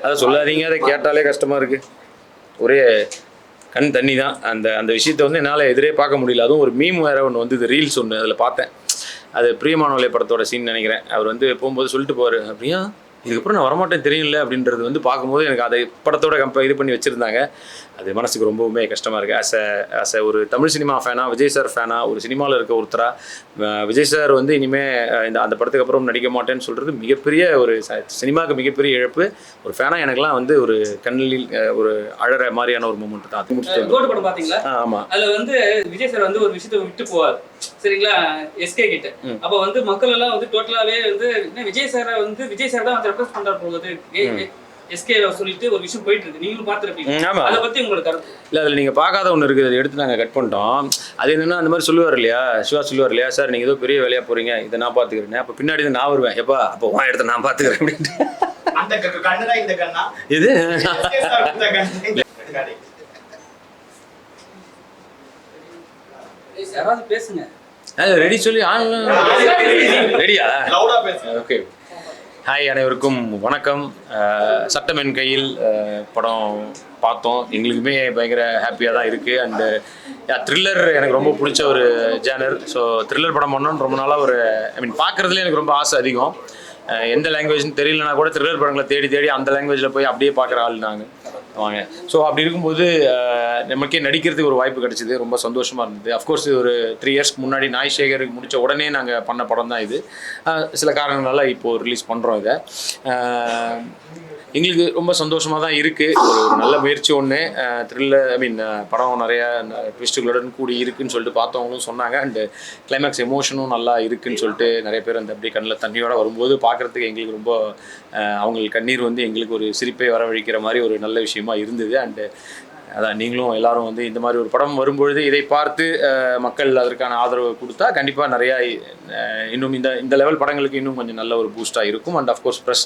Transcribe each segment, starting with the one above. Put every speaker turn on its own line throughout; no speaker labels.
அதை சொல்லாதீங்க, அதை கேட்டாலே கஷ்டமாக இருக்குது. ஒரே கண் தண்ணி தான். அந்த அந்த விஷயத்தை வந்து என்னால் எதிரே பார்க்க முடியல. அதுவும் ஒரு மீம் வேறு ஒன்று வந்து இது ரீல்ஸ் ஒன்று அதில் பார்த்தேன். அது பிரியமானவளே படத்தோட சீன் நினைக்கிறேன். அவர் வந்து போகும்போது சொல்லிட்டு போவார், அப்படியா இதுக்கப்புறம் நான் வரமாட்டேன் தெரியல அப்படின்றது வந்து பார்க்கும்போது எனக்கு அதை படத்தோட இது பண்ணி வச்சுருந்தாங்க. அது மனசுக்கு ரொம்பவுமே கஷ்டமாக இருக்குது. ஆஸ் ஒரு தமிழ் சினிமா ஃபேனாக, விஜய் சார் ஃபேனாக, ஒரு சினிமாவில் இருக்க ஒருத்தராக விஜய் சார் வந்து இனிமேல் அந்த படத்துக்கு அப்புறம் நடிக்க மாட்டேன்னு சொல்கிறது மிகப்பெரிய ஒரு சினிமாவுக்கு மிகப்பெரிய இழப்பு. ஒரு ஃபேனாக எனக்குலாம் வந்து ஒரு கண்ணில் ஒரு அழற மாதிரியான ஒரு மூமெண்ட் தான். அது
முடிச்சுட்டு படம் பார்த்தீங்களா? ஆமாம். அதில் வந்து விஜய் சார் வந்து ஒரு விஷயத்தை விட்டு போவார், சரிங்களா, எஸ்கே கிட்ட. அப்போ வந்து மக்கள் எல்லாம் வந்து டோட்டலாகவே வந்து விஜய் சாரை வந்து விஜய் சார் தான் வந்து ரெப்ரஸ் பண்ணுற போகுது எஸ்கே சொல்லிட்டு ஒரு விஷயம் போயிட்டு இருக்கு. நீங்களும் பார்த்துருப்பீங்க. அதை பற்றி உங்களுக்கு கருத்து
இல்லை? அதில் நீங்கள் பார்க்காத ஒன்று இருக்குது, அதை எடுத்து நாங்கள் கட் பண்ணிட்டோம். அது என்னென்னா அந்த மாதிரி சொல்லுவார் இல்லையா, சிவா சொல்லுவார் இல்லையா, சார் நீங்கள் ஏதோ பெரிய வேலையாக போகிறீங்க, இதை நான் பார்த்துக்கிறேன். அப்போ பின்னாடி தான் நான் வருவேன், எப்பா அப்போ வா இடத்த நான் பார்த்துக்கிறேன் அப்படின்ட்டு. இது
யாராவது பேசுங்க.
ரெடி சொல்லி ரெடியா? ஓகே. ஹாய், அனைவருக்கும் வணக்கம். சட்டம் என் கையில் படம் பார்த்தோம். எங்களுக்குமே பயங்கர ஹாப்பியாக தான் இருக்குது. அண்டு த்ரில்லர் எனக்கு ரொம்ப பிடிச்ச ஒரு ஜேனர். ஸோ த்ரில்லர் படம் பண்ணணும்னு ரொம்ப நாளாக ஒரு பார்க்குறதுல எனக்கு ரொம்ப ஆசை அதிகம். எந்த லாங்குவேஜ்னு தெரியலனா கூட த்ரில்லர் படங்களை தேடி தேடி அந்த லாங்குவேஜில் போய் அப்படியே பார்க்குற ஆள் நாங்கள் வாங்க. ஸோ அப்படி இருக்கும்போது நமக்கே நடிக்கிறதுக்கு ஒரு வாய்ப்பு கிடச்சிது, ரொம்ப சந்தோஷமாக இருந்தது. அஃப்கோர்ஸ் இது ஒரு 3 இயர்ஸ்க்கு முன்னாடி நாய் சேகருக்கு முடித்த உடனே நாங்கள் பண்ண படம் தான் இது. சில காரணங்களால இப்போது ரிலீஸ் பண்ணுறோம். இதை எங்களுக்கு ரொம்ப சந்தோஷமாக தான் இருக்குது. ஒரு நல்ல முயற்சி ஒன்று. த்ரில்லர் படம் நிறையா ட்விஸ்ட்டுகளுடன் கூடி இருக்குதுன்னு சொல்லிட்டு பார்த்தவங்களும் சொன்னாங்க. அண்டு கிளைமேக்ஸ் எமோஷனும் நல்லா இருக்குதுன்னு சொல்லிட்டு நிறைய பேர் அந்த அப்படியே கண்ணில் தண்ணியோடு வரும்போது பார்க்குறதுக்கு எங்களுக்கு ரொம்ப அவங்களுக்கு கண்ணீர் வந்து எங்களுக்கு ஒரு சிரிப்பை வரவழைக்கிற மாதிரி ஒரு நல்ல விஷயமா இருந்தது. அண்டு அதான் நீங்களும் எல்லாரும் வந்து இந்த மாதிரி ஒரு படம் வரும்பொழுது இதை பார்த்து மக்கள் அதற்கான ஆதரவு கொடுத்தா கண்டிப்பாக நிறையா இன்னும் இந்த லெவல் படங்களுக்கு இன்னும் கொஞ்சம் நல்ல ஒரு பூஸ்டாக இருக்கும். அண்ட் அஃப்கோர்ஸ் ப்ளஸ்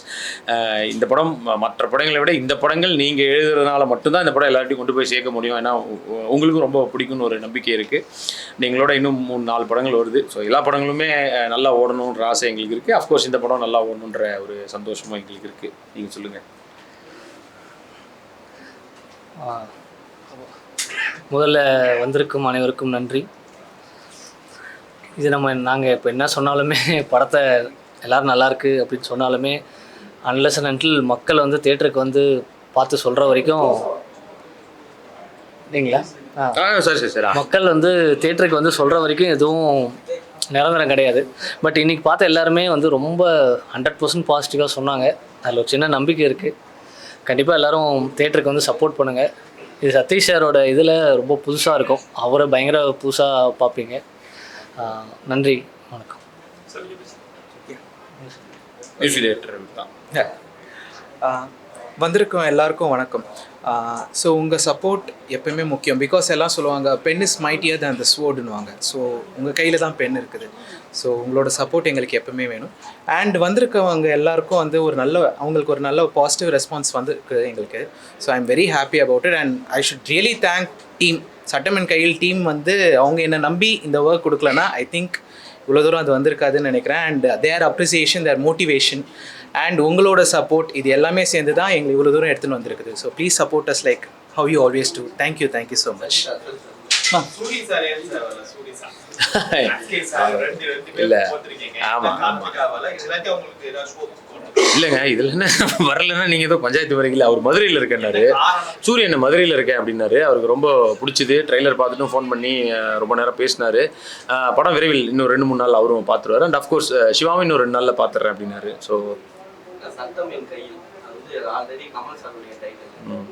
இந்த படம் மற்ற படங்களை விட இந்த படங்கள் நீங்கள் எழுதுறதுனால மட்டும்தான் இந்த படம் எல்லார்ட்டையும் கொண்டு போய் சேர்க்க முடியும். ஏன்னா உங்களுக்கும் ரொம்ப பிடிக்கும்னு ஒரு நம்பிக்கை இருக்குது. நீங்களோட இன்னும் 3-4 படங்கள் வருது. ஸோ எல்லா படங்களுமே நல்லா ஓடணுன்ற ஆசை எங்களுக்கு இருக்குது. அஃப்கோர்ஸ் இந்த படம் நல்லா ஓடணுன்ற ஒரு சந்தோஷமும் எங்களுக்கு இருக்குது. நீங்கள் சொல்லுங்கள்.
முதல்ல வந்திருக்கும் அனைவருக்கும் நன்றி. இது நாங்கள் இப்போ என்ன சொன்னாலுமே படத்தை எல்லோரும் நல்லாயிருக்கு அப்படின்னு சொன்னாலுமே அன்லெஸ் அண்ட் அன்டில் மக்கள் வந்து தியேட்டருக்கு வந்து பார்த்து சொல்கிற வரைக்கும் இல்லைங்களா, மக்கள் வந்து தியேட்டருக்கு வந்து சொல்கிற வரைக்கும் எதுவும் நிரந்தரம் கிடையாது. பட் இன்றைக்கி பார்த்த எல்லாருமே வந்து ரொம்ப 100% பாசிட்டிவாக சொன்னாங்க. அதில் ஒரு சின்ன நம்பிக்கை இருக்குது. கண்டிப்பாக எல்லோரும் தியேட்டருக்கு வந்து சப்போர்ட் பண்ணுங்கள். இது சதீஷ் சாரோட இதில் ரொம்ப புதுசாக இருக்கும். அவரை பயங்கர புதுசாக பார்ப்பீங்க. நன்றி, வணக்கம்.
வந்திருக்கோம் எல்லாருக்கும் வணக்கம். ஸோ உங்கள் சப்போர்ட் எப்போயுமே முக்கியம். பிகாஸ் எல்லாம் சொல்லுவாங்க pen is mightier than the ஸ்வோர்டுன்னுவாங்க. ஸோ உங்கள் கையில் தான் பென் இருக்குது. ஸோ உங்களோட சப்போர்ட் எங்களுக்கு எப்பவுமே வேணும். அண்ட் வந்திருக்கவங்க எல்லாருக்கும் வந்து அவங்களுக்கு ஒரு நல்ல பாசிட்டிவ் ரெஸ்பான்ஸ் வந்துருக்கு எங்களுக்கு. So I am very happy about it. And I should really thank team, சட்டம் என் கையில் டீம். வந்து அவங்க என்னை நம்பி இந்த ஒர்க் கொடுக்கலன்னா ஐ திங்க் இவ்வளோ தூரம் அது வந்திருக்காதுன்னு நினைக்கிறேன். And their appreciation, their motivation and உங்களோட சப்போர்ட், இது எல்லாமே சேர்ந்து தான் எங்களுக்கு இவ்வளோ தூரம் எடுத்துன்னு வந்திருக்குது. So please support us like how you always do. Thank you so much.
இல்லை ஆமாம் இல்லைங்க, இதில் என்ன வரலன்னா நீங்கள் ஏதோ பஞ்சாயத்து வரீங்களா. அவர் மதுரையில் இருக்கேன்னாரு, சூரியன் மதுரையில் இருக்கேன் அப்படின்னாரு. அவருக்கு ரொம்ப பிடிச்சிது. ட்ரெய்லர் பார்த்துட்டும் ஃபோன் பண்ணி ரொம்ப நேரம் பேசினார். படம் விரைவில் இன்னும் 2-3 நாள் அவரும் பார்த்துருவார். அண்ட் அஃப்கோர்ஸ் சிவாவும் இன்னும் 2 நாளில் பார்த்துட்றேன் அப்படின்னாரு. ஸோ சட்டம் என் கையில் ஆல்ரெடி கமல் சாருடைய டைட்டில்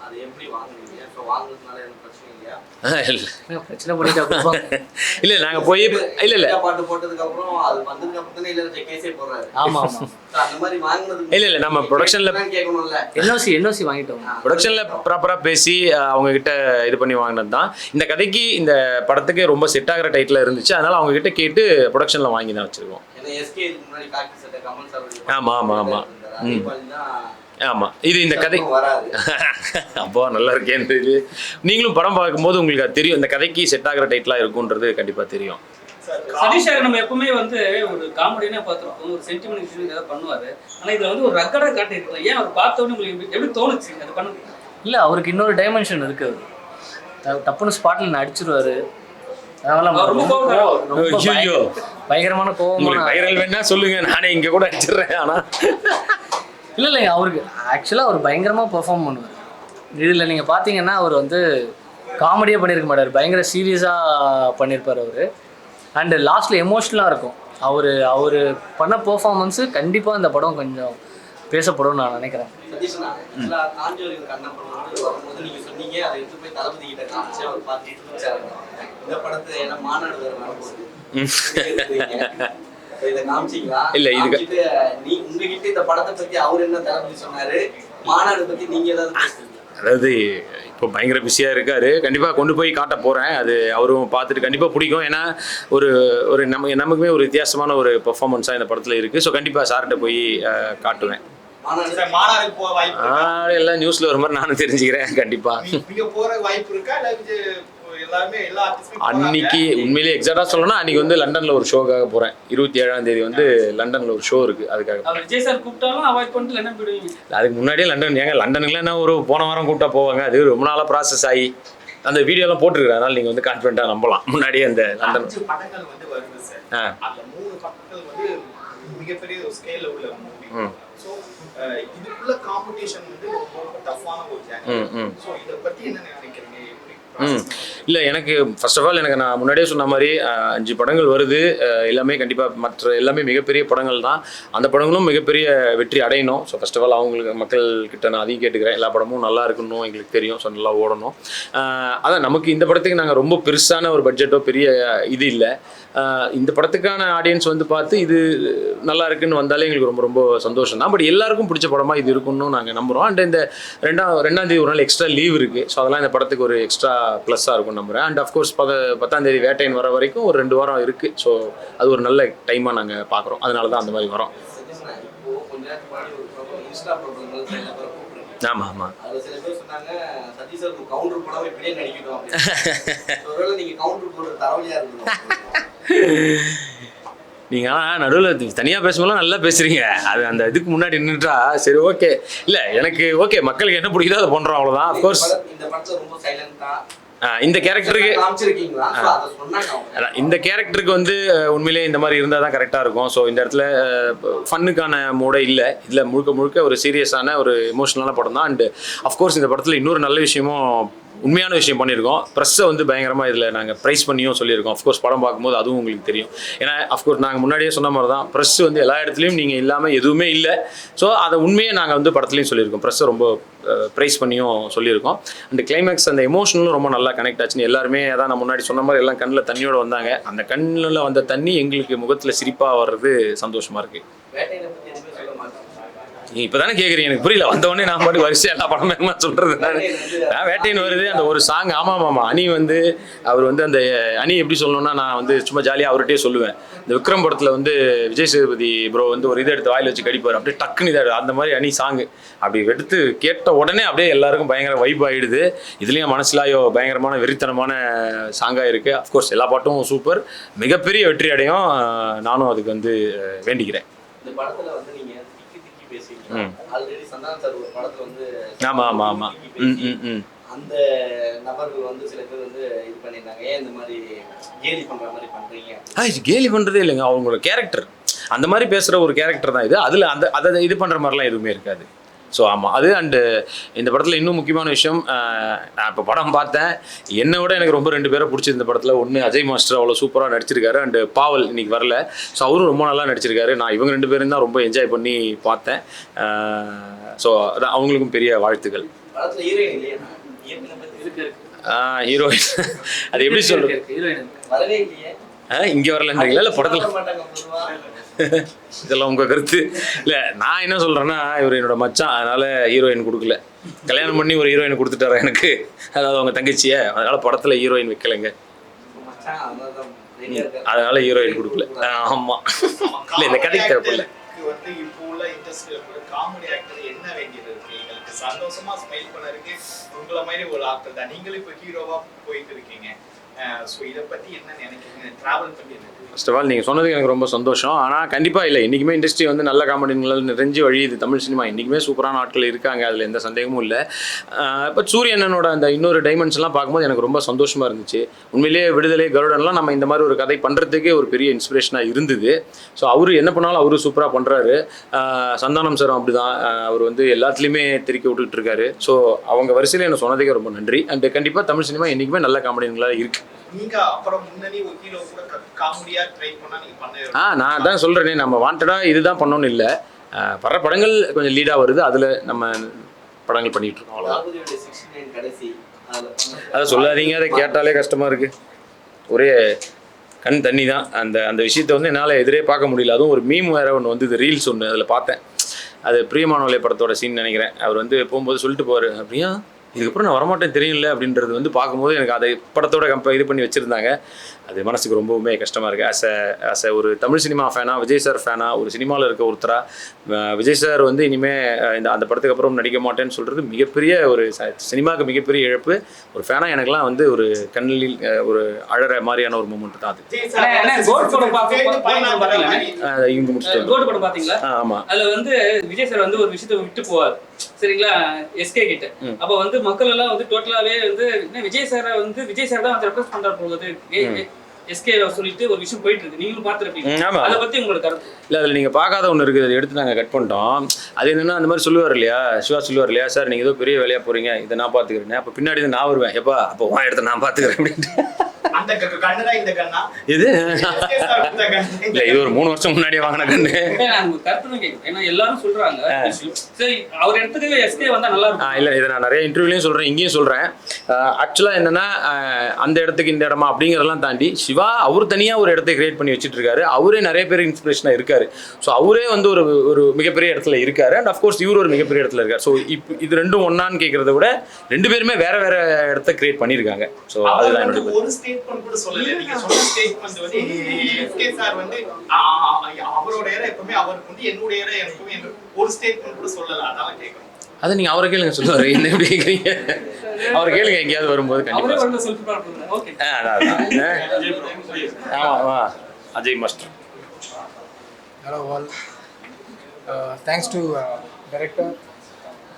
அது எப்படி வாங்குவீங்க? ஸோ வாங்குறதுனால எனக்கு பிரச்சனை இல்லையா? பிரச்சனை பண்ணிட்டு இல்லை நாங்கள் போய் இல்லை பாட்டு போட்டதுக்கப்புறம் அது வந்ததுக்கப்புறம் தானே இல்லை கேஸே போடுறாரு. ஆமாம் அந்த மாதிரி வாங்கினது இல்லை நம்ம ப்ரொடக்ஷனில் கேட்கணும்ல. என்ஓசி வாங்கிட்டோம். ப்ரொடக்ஷனில் ப்ராப்பராக பேசி அவங்கக்கிட்ட இது பண்ணி வாங்கினது தான். இந்த கதைக்கு இந்த படத்துக்கு ரொம்ப செட் ஆகிற டைட்டில் இருந்துச்சு. அதனால் அவங்கக்கிட்ட கேட்டு ப்ரொடக்ஷனில் வாங்கி தான் வச்சுருக்கோம். ஆமாம் ஆமாம் ஆமாம் ஆமாம். இது இந்த கதை அப்போ நல்லா இருக்கேன். இது நீங்களும் படம் பார்க்கும்போது உங்களுக்கு அது தெரியும், இந்த கதைக்கு செட் ஆகிற டைட்டிலாக இருக்குன்றது கண்டிப்பாக தெரியும்.
சதீஷ் சார் நம்ம எப்பவுமே வந்து ஒரு காமெடியா பார்த்துருக்கோம், ஒரு சென்டிமெண்ட் விஷயம் ஏதாவது பண்ணுவாரு. ஆனா இதுல வந்து ஒரு ரக்கடா காட்டியிருக்கலாம். ஏன் அவர் பார்த்த உடனே உங்களுக்கு எப்படி தோணுச்சு அது பண்ண?
இல்லை, அவருக்கு இன்னொரு டைமென்ஷன் இருக்கு. டப்புன்னு ஸ்பாட்டில் நடிச்சிருவாரு. அதனால பயங்கரமான கோவம்.
வைரல் வேணா சொல்லுங்க, நானே இங்க கூட அடிச்சிடுறேன். ஆனா
இல்லைங்க, அவருக்கு ஆக்சுவலாக அவர் பயங்கரமாக பெர்ஃபார்ம் பண்ணுவார். இதில் நீங்கள் பார்த்தீங்கன்னா அவர் வந்து காமெடியாக பண்ணியிருக்க மாட்டார், பயங்கர சீரியஸாக பண்ணியிருப்பார் அவர். அண்டு லாஸ்ட்டில் எமோஷ்னலாக இருக்கும். அவர் பண்ண பெர்ஃபார்மன்ஸு கண்டிப்பாக இந்த படம் கொஞ்சம் பேசப்படும்னு நான் நினைக்கிறேன்.
இல்ல இதுக்கு
உங்ககிட்ட இந்த படத்தை பத்தி அவர் என்ன தளபதி சொன்னாரு, மாநாடு பத்தி நீங்க ஏதாவது பேசுறீங்க?
அதாவது இப்போ பயங்கர பிஸியாக இருக்காரு. கண்டிப்பாக கொண்டு போய் காட்ட போகிறேன். அது அவரும் பார்த்துட்டு கண்டிப்பாக பிடிக்கும். ஏன்னா ஒரு நமக்குமே ஒரு வித்தியாசமான ஒரு பெர்ஃபார்மன்ஸாக இந்த படத்தில் இருக்குது. ஸோ கண்டிப்பாக சார்கிட்ட போய் காட்டுவேன். எல்லாம் நியூஸில் வர மாதிரி நானும் தெரிஞ்சுக்கிறேன். கண்டிப்பாக அன்னைக்கு உண்மையிலேயே எக்ஸாக்டாக சொல்லணும்னா அன்னைக்கு வந்து லண்டனில் ஒரு ஷோக்காக போகிறேன். 27ஆம் தேதி வந்து லண்டனில் ஒரு ஷோ இருக்குது. அதுக்காக
விஜய் சார் கூப்பிட்டாலும் அவாய்ட் பண்ணிட்டு லண்டன் போயிடுவீங்க?
அதுக்கு முன்னாடியே லண்டன், ஏங்க லண்டனுக்குலாம் என்ன ஒரு போன வாரம் கூப்பிட்டா போவாங்க. அது ரொம்ப நாளாக ப்ராசஸ் ஆகி அந்த வீடியோலாம் போட்டுருக்குறேன். அதனால் நீங்கள் வந்து கான்ஃபிடென்ட்டாக நம்பலாம். முன்னாடியே அந்த லண்டன்
படங்கள் வந்து வருது சார். அந்த 3 படங்கள் வந்து மிகப்பெரிய ஒரு ஸ்கேல்ல உள்ள மூவி. சோ இதுக்குள்ள காம்படிஷன் வந்து ரொம்ப டஃப்பான ஒரு ஜானி. சோ இத பத்தி என்ன நினைக்கிறீங்க?
இல்லை, எனக்கு ஃபர்ஸ்ட் ஆஃப் ஆல் எனக்கு நான் முன்னாடியே சொன்ன மாதிரி 5 படங்கள் வருது. எல்லாமே கண்டிப்பாக மற்ற எல்லாமே மிகப்பெரிய படங்கள் தான். அந்த படங்களும் மிகப்பெரிய வெற்றி அடையணும். ஸோ ஃபர்ஸ்ட் ஆஃப் ஆல் அவங்களுக்கு மக்கள்கிட்ட நான் அதையும் கேட்டுக்கிறேன். எல்லா படமும் நல்லா இருக்கணும், எங்களுக்கு தெரியும். ஸோ நல்லா ஓடணும். அதான் நமக்கு இந்த படத்துக்கு நாங்கள் ரொம்ப பெருசான ஒரு பட்ஜெட்டோ பெரிய இது இல்லை. இந்த படத்துக்கான ஆடியன்ஸ் வந்து பார்த்து இது நல்லா இருக்குன்னு வந்தாலே எங்களுக்கு ரொம்ப ரொம்ப சந்தோஷம் தான். பட் எல்லாருக்கும் பிடிச்ச படமாக இது இருக்குன்னு நாங்கள் நம்புகிறோம். அண்ட் இந்த ரெண்டாம் தேதி ஒரு நாள் எக்ஸ்ட்ரா லீவ் இருக்குது. ஸோ அதெல்லாம் இந்த படத்துக்கு ஒரு எக்ஸ்ட்ரா ப்ளஸ்ஸாக இருக்கும்னு நம்புகிறேன். அண்ட் அஃப்கோர்ஸ் 10ஆம் தேதி வேட்டையன் வர வரைக்கும் ஒரு 2 வாரம் இருக்குது. ஸோ அது ஒரு நல்ல டைமாக நாங்கள் பார்க்குறோம். அதனால தான் அந்த மாதிரி வரோம். ஆமாம் ஆமாம். நீங்கள் ஆனால் நடுவில் தனியாக பேசும்போது நல்லா பேசுகிறீங்க. அது அந்த இதுக்கு முன்னாடி நின்றுட்டா சரி ஓகே. இல்லை எனக்கு ஓகே, மக்களுக்கு என்ன பிடிக்குதோ அதை பண்ணுறோம், அவ்வளோதான். அஃப்கோர்ஸ் இந்த கேரக்டருக்கு இந்த கேரக்டருக்கு வந்து உண்மையிலே இந்த மாதிரி இருந்தால் தான் கரெக்டாக இருக்கும். ஸோ இந்த இடத்துல ஃபன்னுக்கான மூடே இல்லை. இதில் முழுக்க முழுக்க ஒரு சீரியஸான ஒரு எமோஷனலான படம் தான். அண்டு அஃப்கோர்ஸ் இந்த படத்தில் இன்னொரு நல்ல விஷயமும் உண்மையான விஷயம் பண்ணியிருக்கோம். ப்ரெஸ்ஸை வந்து பயங்கரமாக இதில் நாங்கள் ப்ரைஸ் பண்ணியும் சொல்லியிருக்கோம். அஃப்கோர்ஸ் படம் பார்க்கும்போது அதுவும் உங்களுக்கு தெரியும். ஏன்னா அஃப்கோர்ஸ் நாங்கள் முன்னாடியே சொன்ன மாதிரி தான், ப்ரெஸ் வந்து எல்லா இடத்துலையும் நீங்கள் இல்லாமல் எதுவுமே இல்லை. ஸோ அதை உண்மையை நாங்கள் வந்து படத்துலையும் சொல்லியிருக்கோம். ப்ரெஸ்ஸை ரொம்ப ப்ரைஸ் பண்ணியும் சொல்லியிருக்கோம். அண்ட் கிளைமேக்ஸ் அந்த எமோஷனலும் ரொம்ப நல்லா கனெக்ட் ஆச்சுன்னு எல்லாருமே அதான் நான் முன்னாடி சொன்ன மாதிரி எல்லாம் கண்ணில் தண்ணியோட வந்தாங்க. அந்த கண்ணில் வந்த தண்ணி எங்களுக்கு முகத்தில் சிரிப்பாக வர்றது சந்தோஷமாக இருக்குது. இப்போ தானே கேட்குறீங்க, எனக்கு புரியல. வந்தவொடனே நான் பாட்டு வரிசை எல்லா படமே சொல்கிறது. நான் வேட்டைன்னு வருது அந்த ஒரு சாங். ஆமாம் அணி வந்து அவர் வந்து அந்த அணி எப்படி சொல்லணும்னா, நான் வந்து சும்மா ஜாலியாக அவர்கிட்டே சொல்லுவேன். இந்த விக்ரம் படத்தில் வந்து விஜய் சேதுபதி ப்ரோ வந்து ஒரு இதை எடுத்து வாயில் வச்சு கடிப்பார், அப்படியே டக்குன்னு இதாக அந்த மாதிரி அணி சாங்கு அப்படி எடுத்து கேட்ட உடனே அப்படியே எல்லாருக்கும் பயங்கர வைப் ஆகிடுது. இதுலேயும் மனசிலாயோ பயங்கரமான வெறித்தனமான சாங்காக இருக்குது. அஃப்கோர்ஸ் எல்லா பாட்டும் சூப்பர், மிகப்பெரிய வெற்றி அடையும். நானும் அதுக்கு வந்து வேண்டிக்கிறேன்.
இந்த படத்தில் வந்து நீங்கள் ஆல்ரெடி சந்தானம் சார் ஒரு படத்துல வந்து
ஆமா
அந்த நபர்கள் வந்து சில பேர் வந்து இது பண்ணிருந்தாங்க, ஏன் இந்த மாதிரி கேலி பண்ற மாதிரி பண்றீங்க?
கேலி பண்றதே இல்லைங்க, அவங்களோட கேரக்டர் அந்த மாதிரி பேசுற ஒரு கேரக்டர் தான் இது. அதுல அதை இது பண்ற மாதிரிலாம் எதுவுமே இருக்காது. ஸோ ஆமாம் அது. அண்டு இந்த படத்தில் இன்னும் முக்கியமான விஷயம், நான் இப்போ படம் பார்த்தேன், என்னை விட எனக்கு ரொம்ப 2 பேரை பிடிச்சது இந்த படத்தில். ஒன்று அஜய் மாஸ்டர் அவ்வளோ சூப்பராக நடிச்சிருக்காரு. அண்டு பாவல் இன்னைக்கு வரல, ஸோ அவரும் ரொம்ப நல்லா நடிச்சிருக்காரு. நான் இவங்க 2 பேரும் தான் ரொம்ப என்ஜாய் பண்ணி பார்த்தேன். ஸோ அதான் அவங்களுக்கும் பெரிய வாழ்த்துக்கள். ஹீரோயின் அது எப்படி சொல்றது, இங்கே வரலன்றீங்களா இல்லை படத்தில்? இதெல்லாம் உங்கள் கருத்து. இல்லை நான் என்ன சொல்கிறேன்னா, இவர் என்னோட மச்சான், அதனால் ஹீரோயின் கொடுக்கல. கல்யாணம் பண்ணி ஒரு ஹீரோயின் கொடுத்துட்டாரா எனக்கு, அதாவது அவங்க தங்கச்சியை, அதனால் படத்தில் ஹீரோயின் வைக்கலைங்க, அதனால் ஹீரோயின் கொடுக்கல. ஆமாம் இல்லை இந்த கதைக்கு தரப்பில்லை.
இப்போ உள்ள இண்டஸ்ட்ரியில கூட காமெடி ஆக்டர் என்ன வேண்டியது இருக்கு? எங்களுக்கு சந்தோஷமா ஸ்மைல் பண்ண இருக்கு உங்களை மாதிரி ஒரு ஆக்டர் தான். நீங்களும் இப்போ ஹீரோவா போயிட்டு இருக்கீங்க. ஸோ இதை பற்றி என்ன நினைக்கிறீங்க, ட்ராவல் பற்றி என்ன?
ஃபர்ஸ்ட் ஆஃப் ஆல் நீங்கள் சொன்னதுக்கு எனக்கு ரொம்ப சந்தோஷம். ஆனால் கண்டிப்பாக இல்லை, இன்றைக்குமே இண்டஸ்ட்ரி வந்து நல்ல காமெடிங்களால் நிறைஞ்சு வழியுது. தமிழ் சினிமா இன்றைக்குமே சூப்பரான ஆட்கள் இருக்காங்க, அதில் எந்த சந்தேகமும் இல்லை. இப்போ சூரியனோட அந்த இன்னொரு டைமென்ஷன்லாம் பார்க்கும்போது எனக்கு ரொம்ப சந்தோஷமாக இருந்துச்சு. உண்மையிலேயே விடுதலை, கருடன்லாம் நம்ம இந்த மாதிரி ஒரு கதை பண்ணுறதுக்கே ஒரு பெரிய இன்ஸ்பிரேஷனாக இருந்தது. ஸோ அவர் என்ன பண்ணாலும் அவரு சூப்பராக பண்ணுறாரு. சந்தானம் சாரும் அப்படி தான், அவர் வந்து எல்லாத்துலேயுமே திருக்கி விட்டுட்டு இருக்காரு. ஸோ அவங்க வரிசையில் எனக்கு சொன்னதுக்கே ரொம்ப நன்றி. அண்ட் கண்டிப்பாக தமிழ் சினிமா என்றைக்குமே நல்ல காமெடிங்களாக இருக்குது.
நீங்க அப்புறம் முன்னணி ஒரு ஹீரோ கூட காமெடியா ட்ரை பண்ணா நீங்க பண்ண
நான் தான் சொல்கிறேனே, நம்ம வாண்டடாக இதுதான் பண்ணணும்னு இல்லை. வர படங்கள் கொஞ்சம் லீடாக வருது, அதில் நம்ம படங்கள் பண்ணிகிட்டு இருக்கோம், அவ்வளோதான். அதை சொல்லாதீங்க, அதை கேட்டாலே கஷ்டமாக இருக்குது. ஒரே கண் தண்ணி தான். அந்த விஷயத்தை வந்து என்னால் எதிரே பார்க்க முடியல. அதுவும் ஒரு மீம் வேறு ஒன்று வந்து இது ரீல்ஸ் ஒன்று அதில் பார்த்தேன். அது பிரியமானவளே படத்தோட சீன் நினைக்கிறேன். அவர் வந்து போகும்போது சொல்லிட்டு போவார், அப்படியா இதுக்கப்புறம் நான் வரமாட்டேன் தெரியல அப்படின்றது வந்து பார்க்கும்போது எனக்கு அதை படத்தோட இது பண்ணி வச்சுருந்தாங்க. அது மனசுக்கு ரொம்பவுமே கஷ்டமாக இருக்குது. ஆஸ் ஒரு தமிழ் சினிமா ஃபேனாக, விஜய் சார் ஃபேனாக, ஒரு சினிமாவில் இருக்க ஒருத்தராக விஜய் சார் வந்து இனிமேல் அந்த படத்துக்கு அப்புறம் நடிக்க மாட்டேன்னு சொல்கிறது மிகப்பெரிய ஒரு சினிமாவுக்கு மிகப்பெரிய இழப்பு. ஒரு ஃபேனாக எனக்குலாம் வந்து ஒரு கண்ணில் ஒரு அழற மாதிரியான ஒரு மூமெண்ட் தான் அது.
இவங்க முடிச்சுட்டு
ஆமாம்,
அதில் வந்து விஜய் சார் வந்து ஒரு விஷயத்தை விட்டு போவார், சரிங்களா, எஸ்கே கிட்ட. அப்போ வந்து மக்கள் எல்லாம் வந்து டோட்டலாவே வந்து விஜய் சாரை வந்து விஜய் சார் தான் வந்து ரெப்ரசன்ட் பண்ற போகுது எஸ்கே சொல்லிட்டு ஒரு விஷயம் போயிட்டு இருக்கு, நீங்களும் பார்த்துருப்பீங்க. அதை பத்தி உங்களுக்கு கருத்து?
இல்லை, அதில் நீங்கள் பார்க்காத ஒன்று இருக்குது, அதை எடுத்து நாங்கள் கட் பண்ணிட்டோம். அது என்னென்னா அந்த மாதிரி சொல்லுவார் இல்லையா, சிவா சொல்லுவார் இல்லையா, சார் நீங்கள் ஏதோ பெரிய வேலையாக போகிறீங்க, இதை நான் பார்த்துக்கிறேன். அப்போ பின்னாடி நான் வருவேன், எப்பா அப்போ உன் இடத்த நான் பார்த்துக்கிறேன் அப்படின்ட்டு. இது இல்லை, இது ஒரு 3 வருஷம் முன்னாடியே வாங்கின கண்ணு.
ஏன்னா எல்லாரும் சொல்றாங்க சரி அவர் இடத்துக்கு எஸ்கே வந்தா நல்லா இருக்கும்.
இல்லை, இதை நான் நிறைய இன்டர்வியூலையும் சொல்கிறேன், இங்கேயும் சொல்கிறேன். ஆக்சுவலாக என்னென்னா அந்த இடத்துக்கு இந்த இடமா அப்படிங்கிறதெல்லாம் தாண்டி சிவா அவர் தனியாக ஒரு இடத்தை கிரியேட் பண்ணி வச்சுட்டு இருக்காரு. அவரே நிறைய பேர் இன்ஸ்பிரேஷனாக இருக்காரு. ஸோ அவரே வந்து ஒரு மிகப்பெரிய இடத்துல இருக்காரு. அண்ட் அஃப்கோர்ஸ் இவர் ஒரு மிகப்பெரிய இடத்துல இருக்காரு. ஸோ இப்போ இது ரெண்டும் ஒன்னான்னு கேட்கறத விட 2 பேருமே வேற வேற இடத்த கிரியேட் பண்ணியிருக்காங்க. ஸோ அதுதான் என்னோட
ஒரு ஸ்டேட்மெண்ட் கூட சொல்லல. நீங்க சொன்ன ஸ்டேட்மெண்ட் வந்து எஸ்கே சார் வந்து அவரோட ஏற எப்பவுமே அவருக்கு வந்து என்னோட ஏற எப்பவுமே ஒரு ஸ்டேட்மெண்ட் கூட சொல்லல. அதான் கேட்கணும்.
அதை நீங்கள் அவரை கேளுங்க, சொல்லுவார். என்ன எப்படி கேட்குறீங்க, அவரை கேளுங்க எங்கேயாவது வரும்போது கண்டிப்பாக. ஆமாம், Ajay master.
Hello all. Thanks to director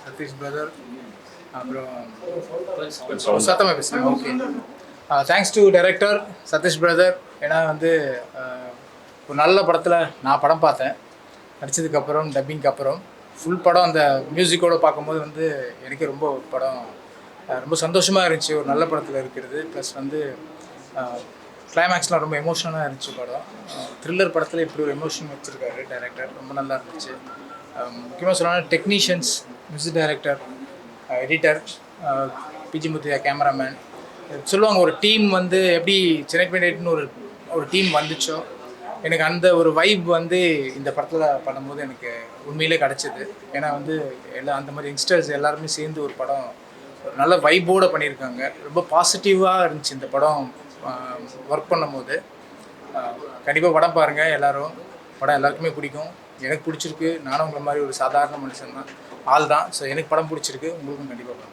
Satish brother. சத்தமாக பேசுகிறேன். Okay, thanks to director Satish brother. ஏன்னா வந்து ஒரு நல்ல படத்தில் நான் படம் பார்த்தேன், நடித்ததுக்கப்புறம் டப்பிங்க்கு அப்புறம் ஃபுல் படம் அந்த மியூசிக்கோடு பார்க்கும்போது வந்து எனக்கு ரொம்ப படம் ரொம்ப சந்தோஷமாக இருந்துச்சு. ஒரு நல்ல படத்தில் இருக்கிறது. ப்ளஸ் வந்து கிளைமேக்ஸ்லாம் ரொம்ப எமோஷனலாக இருந்துச்சு படம். த்ரில்லர் படத்தில் இப்படி ஒரு எமோஷன் வச்சுருக்காரு டைரக்டர், ரொம்ப நல்லா இருந்துச்சு. முக்கியமாக சொல்லணும்னா technicians, music director, editor, PG Muthiah cameraman. சொல்லுவாங்க ஒரு டீம் வந்து எப்படி சென்னை 28ன்னு ஒரு டீம் வந்துச்சோ, எனக்கு அந்த ஒரு வைப் வந்து இந்த படத்தில் பண்ணும்போது எனக்கு உண்மையிலே கிடச்சிது. ஏன்னா வந்து எல்லாம் அந்த மாதிரி யங்ஸ்டர்ஸ் எல்லாருமே சேர்ந்து ஒரு படம் ஒரு நல்ல வைப்போடு பண்ணியிருக்காங்க. ரொம்ப பாசிட்டிவாக இருந்துச்சு இந்த படம் ஒர்க் பண்ணும்போது. கண்டிப்பாக படம் பாருங்கள் எல்லோரும். படம் எல்லாருக்குமே பிடிக்கும், எனக்கு பிடிச்சிருக்கு. நானும் உங்களை மாதிரி ஒரு சாதாரண மனுஷன் தான், ஆள் தான். ஸோ எனக்கு படம் பிடிச்சிருக்கு, உங்களுக்கும் கண்டிப்பாக பாருங்கள்.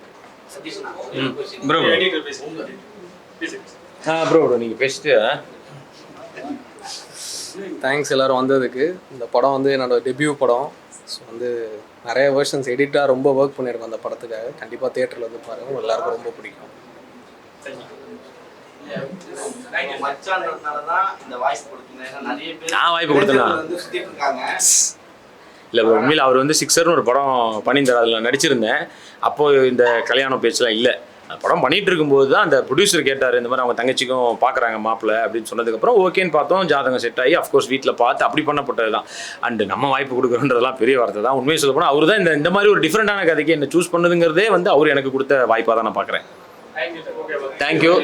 ப்ரோ நீங்கள் பேசிட்டு.
தேங்க்ஸ் எல்லோரும் வந்ததுக்கு. இந்த படம் வந்து என்னோடய டெபியூ படம். ஸோ வந்து நிறைய வெர்ஷன்ஸ் எடிட்டாக ரொம்ப ஒர்க் பண்ணியிருக்கோம் அந்த படத்துக்காக. கண்டிப்பாக தியேட்டரில் வந்து பாருங்கள், எல்லாருக்கும் ரொம்ப பிடிக்கும்.
நான் வாய்ப்பு கொடுத்தேன்னா இல்லை ப்ரோ, உண்மையில் அவர் வந்து சிக்ஸர்னு ஒரு படம் பண்ணியிருந்தார், அதில் நடிச்சிருந்தேன். அப்போது இந்த கல்யாணம் பேச்செலாம் இல்லை. படம் பண்ணிகிட்டு இருக்கும்போது தான் அந்த ப்ரொடியூசர் கேட்டார், இந்த மாதிரி அவங்க தங்கச்சிக்கும் பார்க்குறாங்க மாப்பிள்ளை அப்படின்னு சொன்னதுக்கப்புறம் ஓகேன்னு பார்த்தோம். ஜாதகம் செட் ஆகி அஃப்கோர்ஸ் வீட்டில் பார்த்து அப்படி பண்ணப்பட்டது தான். அண்டு நம்ம வாய்ப்பு கொடுக்குறோன்றதெல்லாம் பெரிய வார்த்தை தான். உண்மையை சொல்ல போனால் அவர் தான் இந்த மாதிரி ஒரு டிஃப்ரெண்ட்டான கதைக்கு என்ன சூஸ் பண்ணுதுங்கிறதே வந்து அவர் எனக்கு கொடுத்த வாய்ப்பாக தான் நான் பார்க்குறேன். தேங்க்யூ.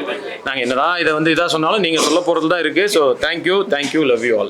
நாங்கள் என்னதான் இதை வந்து இதாக சொன்னாலும் நீங்கள் சொல்ல போகிறது தான் இருக்குது. So thank you, love you all.